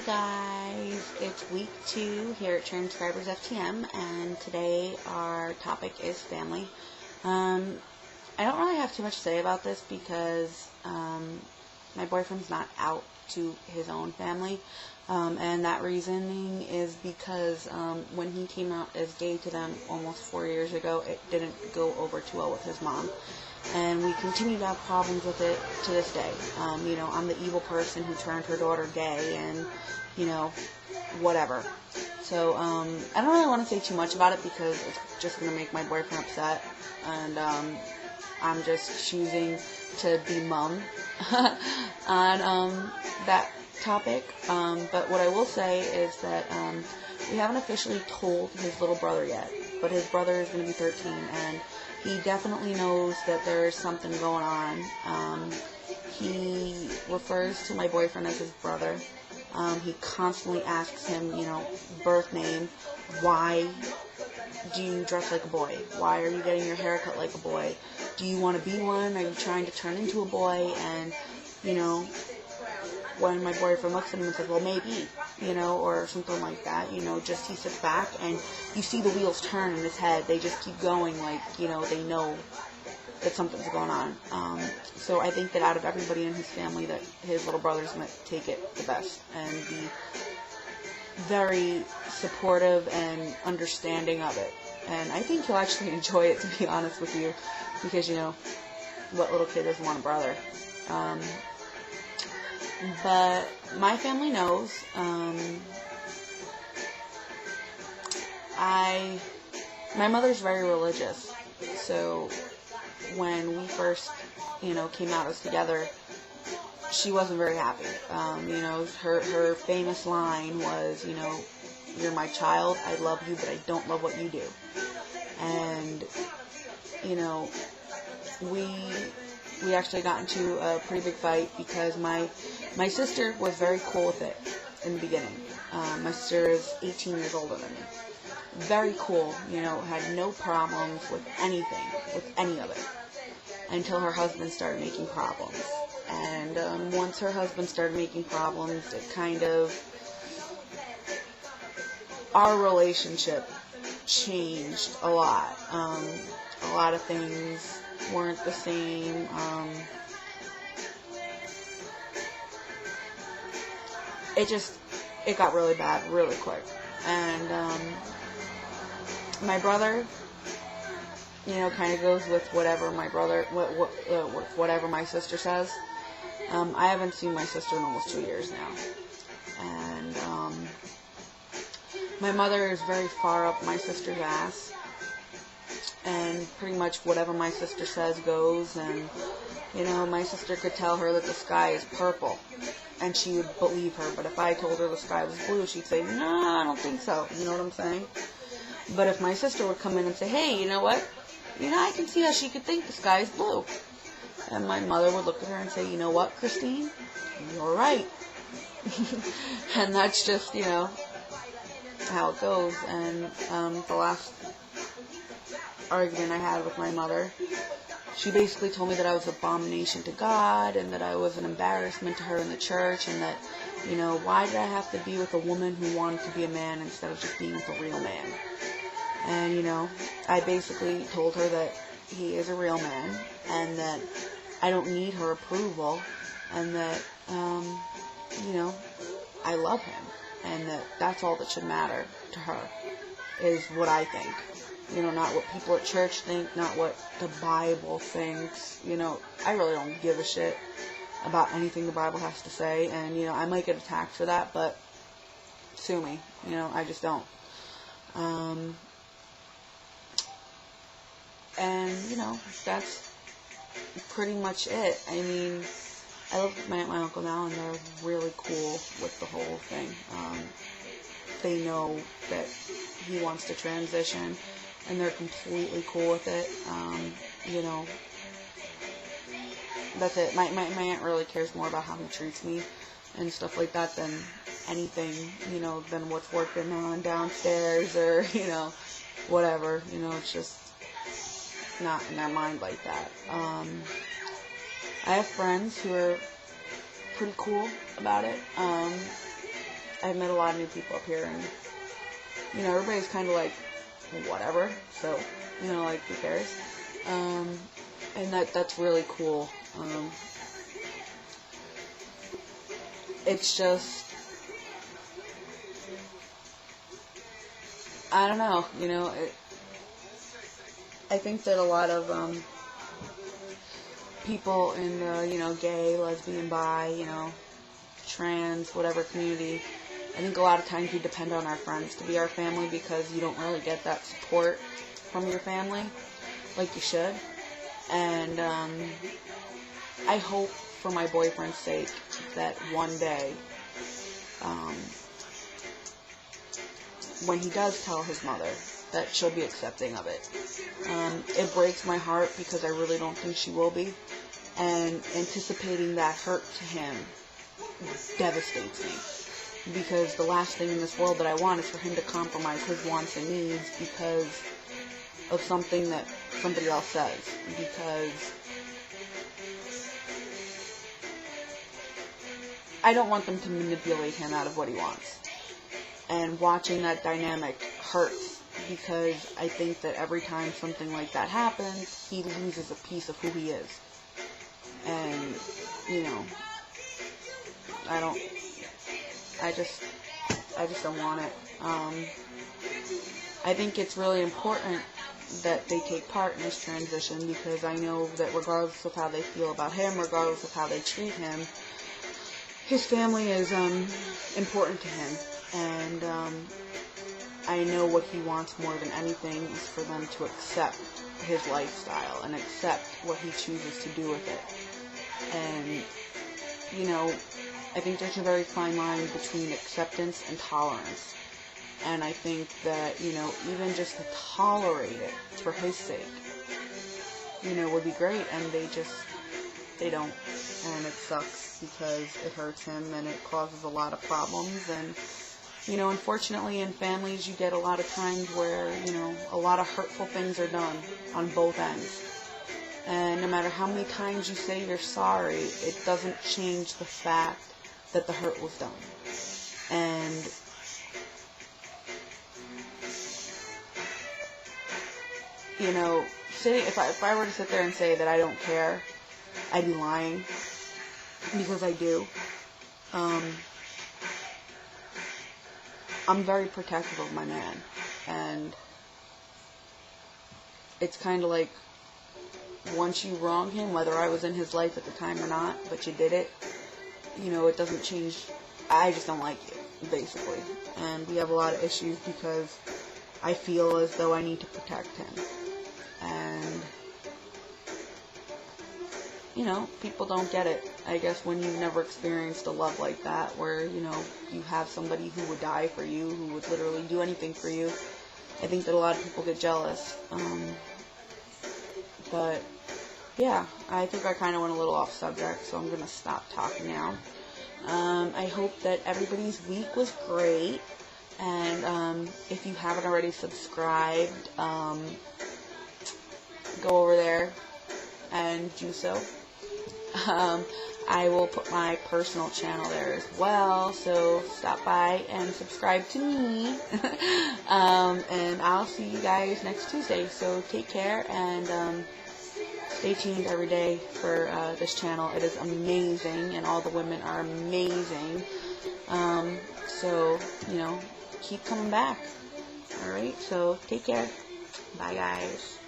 guys, it's week 2 here at TransScribersFTM, and today our topic is family. I don't really have too much to say about this because my boyfriend's not out to his own family, and that reasoning is because when he came out as gay to them almost 4 years ago, it didn't go over too well with his mom. And we continue to have problems with it to this day. I'm the evil person who turned her daughter gay and, whatever. So, I don't really want to say too much about it because it's just going to make my boyfriend upset. And, I'm just choosing to be mum on, that topic. But what I will say is that, we haven't officially told his little brother yet. But his brother is going to be 13, and he definitely knows that there is something going on. He refers to my boyfriend as his brother. He constantly asks him, birth name, why do you dress like a boy? Why are you getting your hair cut like a boy? Do you want to be one? Are you trying to turn into a boy? And, when my boyfriend looks at him and says, well, maybe, or something like that, just he sits back and you see the wheels turn in his head. They just keep going like, they know that something's going on. So I think that out of everybody in his family, that his little brother's going to take it the best and be very supportive and understanding of it. And I think he'll actually enjoy it, to be honest with you, because, what little kid doesn't want a brother? But my family knows. My mother's very religious, so when we first, came out as together, she wasn't very happy. Her famous line was, you're my child, I love you, but I don't love what you do. And, we actually got into a pretty big fight because my sister was very cool with it in the beginning. My sister is 18 years older than me. Very cool, had no problems with anything, with any of it, until her husband started making problems. And once her husband started making problems, it kind of, our relationship changed a lot. A lot of things weren't the same. It got really bad really quick. And my brother, kind of goes with whatever my brother, whatever my sister says. I haven't seen my sister in almost 2 years now. And my mother is very far up my sister's ass. And pretty much whatever my sister says goes. And, my sister could tell her that the sky is purple, and she would believe her. But if I told her the sky was blue, she'd say, no, I don't think so. You know what I'm saying? But if my sister would come in and say, hey, you know what? I can see how she could think the sky is blue. And my mother would look at her and say, you know what, Christine? You're right. And that's just, how it goes. And the last argument I had with my mother, she basically told me that I was an abomination to God, and that I was an embarrassment to her in the church, and that, why did I have to be with a woman who wanted to be a man instead of just being with a real man? And, I basically told her that he is a real man, and that I don't need her approval, and that, I love him, and that that's all that should matter to her, is what I think. Not what people at church think, not what the Bible thinks. I really don't give a shit about anything the Bible has to say, and, I might get attacked for that, but sue me. I just don't. And, that's pretty much it. I mean, I live with my aunt and my uncle now, and they're really cool with the whole thing. They know that he wants to transition, and they're completely cool with it. That's it. My aunt really cares more about how he treats me and stuff like that than anything, than what's working on downstairs or, whatever. It's just not in their mind like that. I have friends who are pretty cool about it. I've met a lot of new people up here, and, you know, everybody's kind of like, whatever, so, you know, like, who cares? And that's really cool. It's just, I don't know, you know, I think that a lot of, people in the, you know, gay, lesbian, bi, you know, trans, whatever community, I think a lot of times we depend on our friends to be our family because you don't really get that support from your family like you should. And I hope, for my boyfriend's sake, that one day, when he does tell his mother, that she'll be accepting of it. It breaks my heart because I really don't think she will be. And anticipating that hurt to him devastates me. Because the last thing in this world that I want is for him to compromise his wants and needs because of something that somebody else says. Because I don't want them to manipulate him out of what he wants. And watching that dynamic hurts because I think that every time something like that happens, he loses a piece of who he is. And, you know, I just don't want it. I think it's really important that they take part in this transition because I know that regardless of how they feel about him, regardless of how they treat him, his family is important to him. And I know what he wants more than anything is for them to accept his lifestyle and accept what he chooses to do with it. And, you know, I think there's a very fine line between acceptance and tolerance. And I think that, you know, even just to tolerate it for his sake, you know, would be great. And they don't. And it sucks because it hurts him and it causes a lot of problems. And, you know, unfortunately in families you get a lot of times where, you know, a lot of hurtful things are done on both ends. And no matter how many times you say you're sorry, it doesn't change the fact that the hurt was done. And you know, if I were to sit there and say that I don't care, I'd be lying, because I do. I'm very protective of my man, and it's kind of like, once you wrong him, whether I was in his life at the time or not, but you did it, you know, it doesn't change. I just don't like you, basically. And we have a lot of issues because I feel as though I need to protect him. And, you know, people don't get it. I guess when you've never experienced a love like that, where, you know, you have somebody who would die for you, who would literally do anything for you, I think that a lot of people get jealous. But yeah, I think I kind of went a little off subject, so I'm going to stop talking now. I hope that everybody's week was great, and if you haven't already subscribed, go over there and do so. I will put my personal channel there as well, so stop by and subscribe to me. And I'll see you guys next Tuesday, so take care, and stay tuned every day for this channel. It is amazing, and all the women are amazing. So, you know, keep coming back. Alright, so take care. Bye, guys.